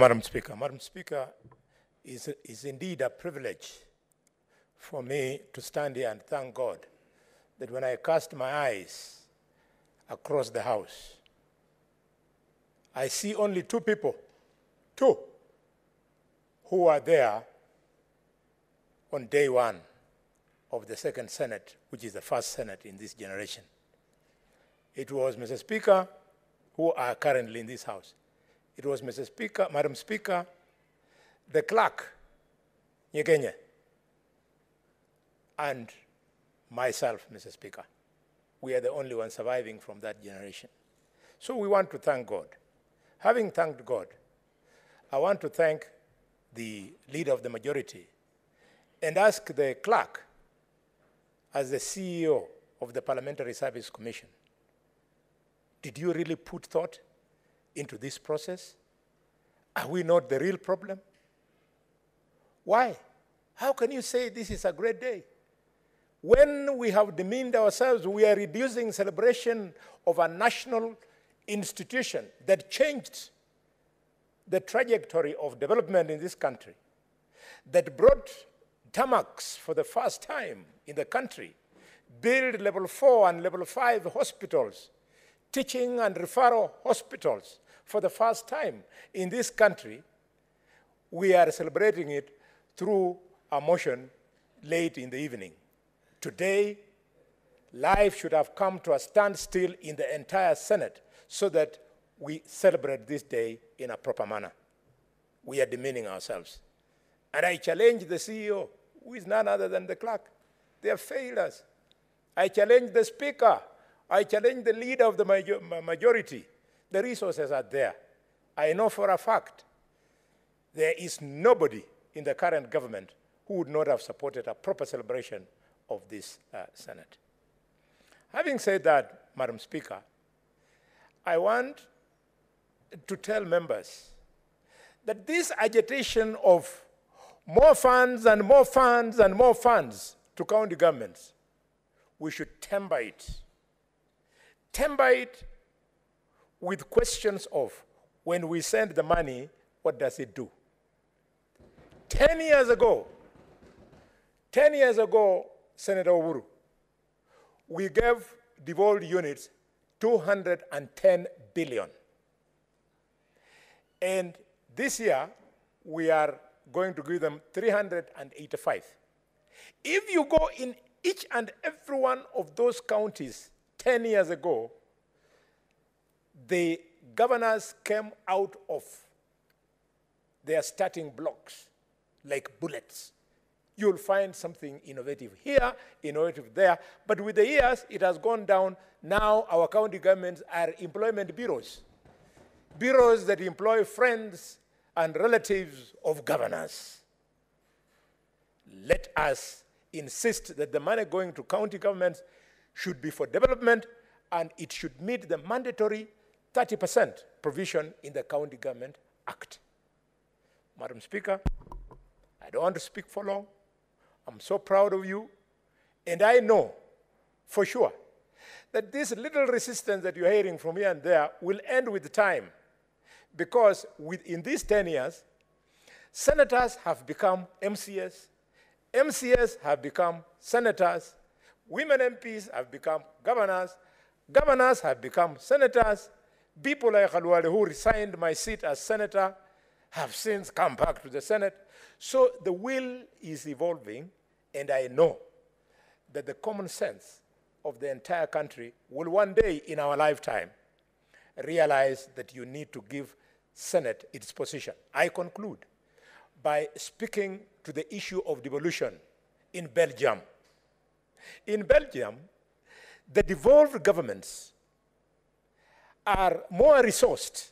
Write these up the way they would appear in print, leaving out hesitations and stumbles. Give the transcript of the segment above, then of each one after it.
Madam Speaker. Madam Speaker, is indeed a privilege for me to stand here and thank God that when I cast my eyes across the House, I see only two people, who are there on day one of the second Senate, which is the first Senate in this generation. It was Mr. Speaker, who are currently in this House. It was Mr. Speaker, Madam Speaker, the clerk, Nyekenye, and myself, Mr. Speaker. We are the only ones surviving from that generation. So we want to thank God. Having thanked God, I want to thank the leader of the majority and ask the clerk, as the CEO of the Parliamentary Service Commission, did you really put thought into this process? Are we not the real problem? Why? How can you say this is a great day? When we have demeaned ourselves, we are reducing celebration of a national institution that changed the trajectory of development in this country, that brought tarmacs for the first time in the country, build level 4 and level 5 hospitals, teaching and referral hospitals for the first time in this country. We are celebrating it through a motion late in the evening. Today, life should have come to a standstill in the entire Senate so that we celebrate this day in a proper manner. We are demeaning ourselves. And I challenge the CEO, who is none other than the clerk. They have failed us. I challenge the Speaker. I challenge the leader of the majority. The resources are there. I know for a fact there is nobody in the current government who would not have supported a proper celebration of this Senate. Having said that, Madam Speaker, I want to tell members that this agitation of more funds and more funds and more funds to county governments, we should temper it. Temper it with questions of, when we send the money, what does it do? 10 years ago, Senator Oburu, we gave devolved units 210 billion. And this year, we are going to give them 385. If you go in each and every one of those counties 10 years ago, the governors came out of their starting blocks like bullets. You'll find something innovative here, innovative there, but with the years, it has gone down. Now our county governments are employment bureaus, bureaus that employ friends and relatives of governors. Let us insist that the money going to county governments should be for development, and it should meet the mandatory 30% provision in the County Government Act. Madam Speaker, I don't want to speak for long. I'm so proud of you, and I know for sure that this little resistance that you're hearing from here and there will end with time, because in these 10 years, senators have become MCS, MCS have become senators, women MPs have become governors, governors have become senators, people like Khalwale, who resigned my seat as senator, have since come back to the Senate. So the will is evolving, and I know that the common sense of the entire country will one day in our lifetime realize that you need to give Senate its position. I conclude by speaking to the issue of devolution in Belgium. In Belgium, the devolved governments are more resourced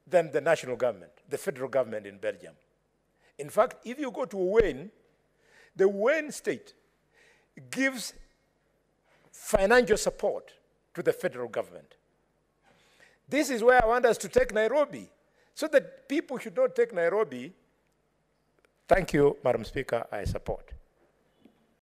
than the national government, the federal government in Belgium. In fact, if you go to Wayne, the Wayne state gives financial support to the federal government. This is where I want us to take Nairobi, so that people should not take Nairobi. Thank you, Madam Speaker, I support.